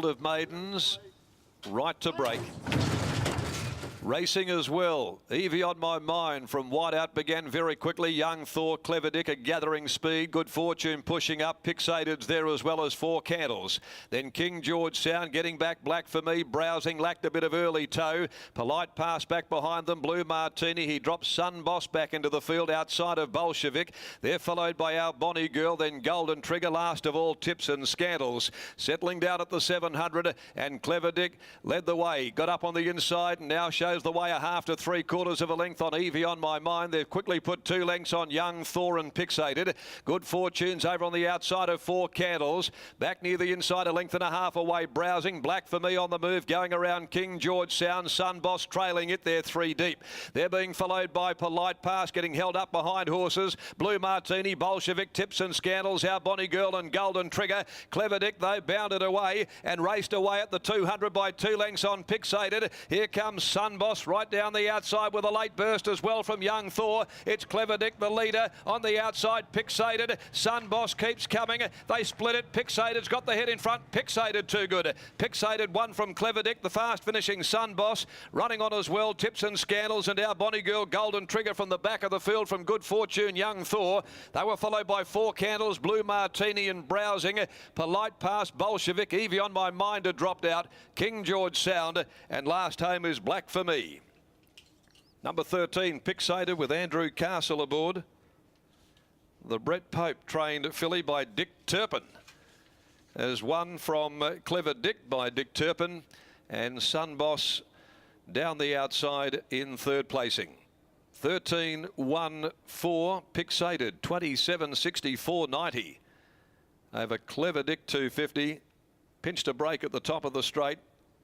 of maidens, right to break. Racing as well. Evie on my mind from wide out began very quickly. Young Thor, Clever Dick are gathering speed. Good Fortune pushing up. Pixated's there as well as Four Candles. Then King George Sound getting back. Black for Me. Browsing lacked a bit of early toe. Polite pass back behind them. Blue Martini. He drops Sun Boss back into the field outside of Bolshevik. They're followed by Our Bonnie Girl. Then Golden Trigger. Last of all Tips and Scandals. Settling down at the 700 and Clever Dick led the way. Got up on the inside and now shows the way a half to 3/4 of a length on Evie on my mind. They've quickly put 2 lengths on Young Thor and Pixated. Good Fortunes over on the outside of Four Candles. Back near the inside, a length and a half away. Browsing. Black for Me on the move, going around King George Sound. Sun Boss trailing it. They're 3 deep. They're being followed by Polite Pass, getting held up behind horses. Blue Martini, Bolshevik, Tips and Scandals, Our Bonnie Girl and Golden Trigger. Clever Dick, though, bounded away and raced away at the 200 by 2 lengths on Pixated. Here comes Sun Boss right down the outside with a late burst as well from Young Thor. It's Clever Dick, the leader. On the outside, Pixated. Sun Boss keeps coming. They split it. Pixated's got the head in front. Pixated too good. Pixated won from Clever Dick. The fast finishing Sun Boss. Running on as well, Tips and Scandals and Our Bonnie Girl, Golden Trigger from the back of the field from Good Fortune, Young Thor. They were followed by Four Candles, Blue Martini and Browsing. Polite Pass, Bolshevik. Evie on my mind had dropped out. King George Sound. And last home is Black for Me. Number 13, Pixated with Andrew Castle aboard. The Brett Pope trained filly by Dick Turpin as won from Clever Dick by Dick Turpin, and Sun Boss down the outside in 3rd placing. 13-1-4, Pixated, 27.64.90 over Clever Dick 250. Pinched a break at the top of the straight,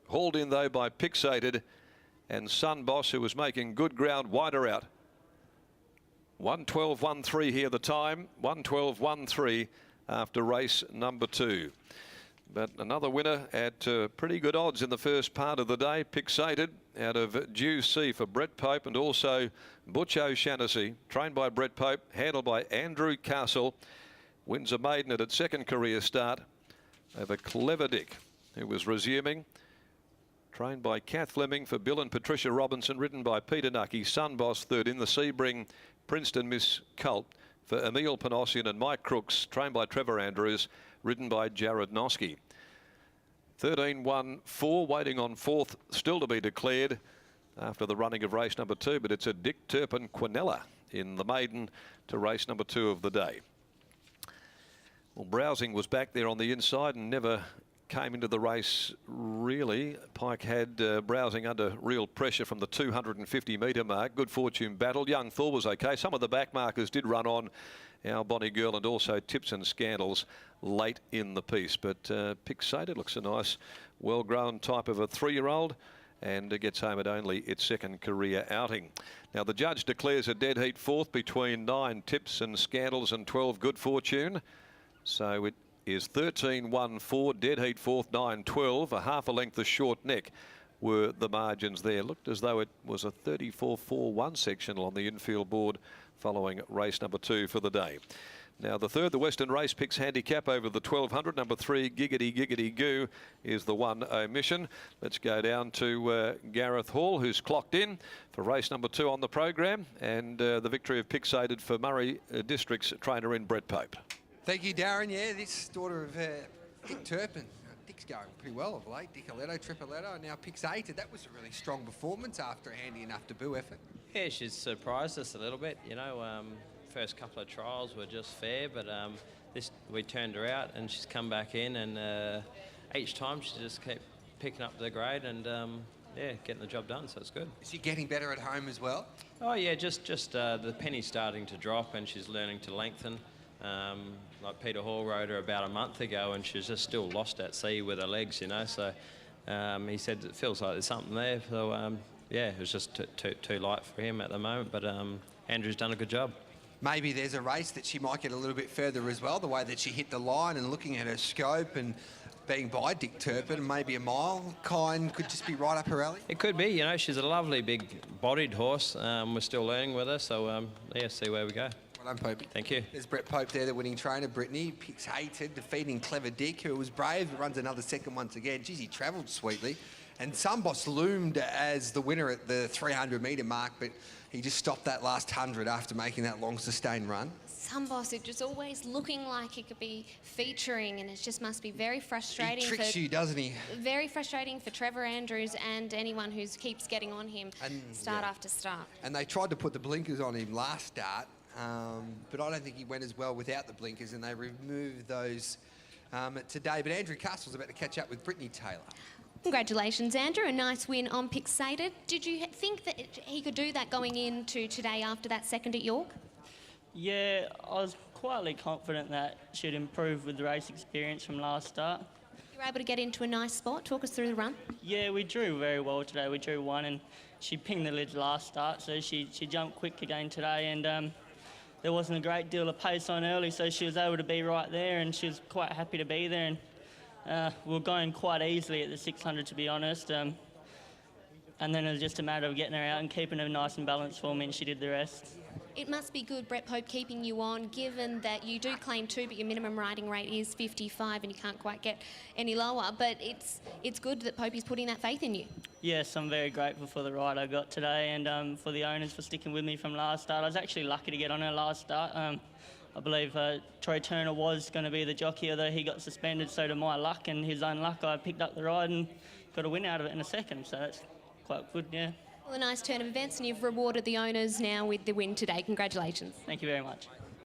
hauled in though by Pixated and Sun Boss, who was making good ground wider out. 1:12.13 here the time, 1:12.13 after race number 2. But another winner at pretty good odds in the first part of the day. Pixated out of Due C for Brett Pope, and also Butch O'Shaughnessy, trained by Brett Pope, handled by Andrew Castle. Wins a maiden at its 2nd career start over Clever Dick, who was resuming. Trained by Kath Fleming for Bill and Patricia Robinson, ridden by Peter Nucky. Sun Boss 3rd in the Sebring Princeton Miss Colt for Emile Panossian and Mike Crooks, trained by Trevor Andrews, ridden by Jared Noski. 13-1-4, waiting on 4th, still to be declared after the running of race number 2, but it's a Dick Turpin Quinella in the maiden to race number 2 of the day. Well, Browsing was back there on the inside and never came into the race really. Pike had Browsing under real pressure from the 250-metre mark. Good Fortune battled. Young Thor was okay. Some of the back markers did run on Our Bonnie Girl and also Tips and Scandals late in the piece. But Pixated looks a nice, well-grown type of a 3-year-old, and it gets home at only its 2nd career outing. Now the judge declares a dead heat 4th between 9 Tips and Scandals and 12 Good Fortune. So it is 13-1-4, dead heat 4th, 9-12, a half a length of short neck were the margins there. Looked as though it was a 34-4-1 sectional on the infield board following race number 2 for the day. Now the 3rd, the Western Race Picks handicap over the 1200. Number 3, Giggity Giggity Goo, is the one omission. Let's go down to Gareth Hall, who's clocked in for race number 2 on the program, and the victory of Pixated for Murray District's trainer in Brett Pope. Thank you, Darren. Yeah, this daughter of Dick Turpin. Dick's going pretty well of late. Dickoletto, Tripletto, and now Pixated. That was a really strong performance after a handy enough debut effort. Yeah, she's surprised us a little bit. You know, first couple of trials were just fair, but this we turned her out and she's come back in, and each time she just kept picking up the grade and yeah, getting the job done. So it's good. Is she getting better at home as well? Oh yeah, just the penny's starting to drop and she's learning to lengthen. Like Peter Hall rode her about a month ago and she's just still lost at sea with her legs, you know, so he said it feels like there's something there. So yeah, it was just too light for him at the moment, but Andrew's done a good job. Maybe there's a race that she might get a little bit further as well, the way that she hit the line and looking at her scope and being by Dick Turpin, maybe a mile kind could just be right up her alley. It could be, you know, she's a lovely big bodied horse. We're still learning with her, so yeah, see where we go. Well done, Popey. Thank you. There's Brett Pope there, the winning trainer. Brittany picks Hated, defeating Clever Dick, who was brave, runs another second once again. Geez, he travelled sweetly. And Sunboss loomed as the winner at the 300-metre mark, but he just stopped that last 100 after making that long, sustained run. Sunboss, it just always looking like he could be featuring, and it just must be very frustrating. He tricks you, doesn't he? Very frustrating for Trevor Andrews and anyone who keeps getting on him start after start. And they tried to put the blinkers on him last start, but I don't think he went as well without the blinkers, and they removed those today. But Andrew Castle's about to catch up with Brittany Taylor. Congratulations, Andrew. A nice win on Pixated. Did you think that he could do that going into today after that second at York? Yeah, I was quietly confident that she'd improve with the race experience from last start. You were able to get into a nice spot. Talk us through the run. Yeah, we drew very well today. We drew one and she pinged the lids last start, so she jumped quick again today, and there wasn't a great deal of pace on early, so she was able to be right there, and she was quite happy to be there. And we were going quite easily at the 600, to be honest. And then it was just a matter of getting her out and keeping her nice and balanced for me, and she did the rest. It must be good, Brett Pope, keeping you on, given that you do claim 2, but your minimum riding rate is 55 and you can't quite get any lower. But it's good that Pope is putting that faith in you. Yes, I'm very grateful for the ride I got today, and for the owners for sticking with me from last start. I was actually lucky to get on her last start. I believe Troy Turner was going to be the jockey, although he got suspended, so to my luck and his own luck, I picked up the ride and got a win out of it in a second, so that's quite good, yeah. Well, a nice turn of events, and you've rewarded the owners now with the win today. Congratulations. Thank you very much.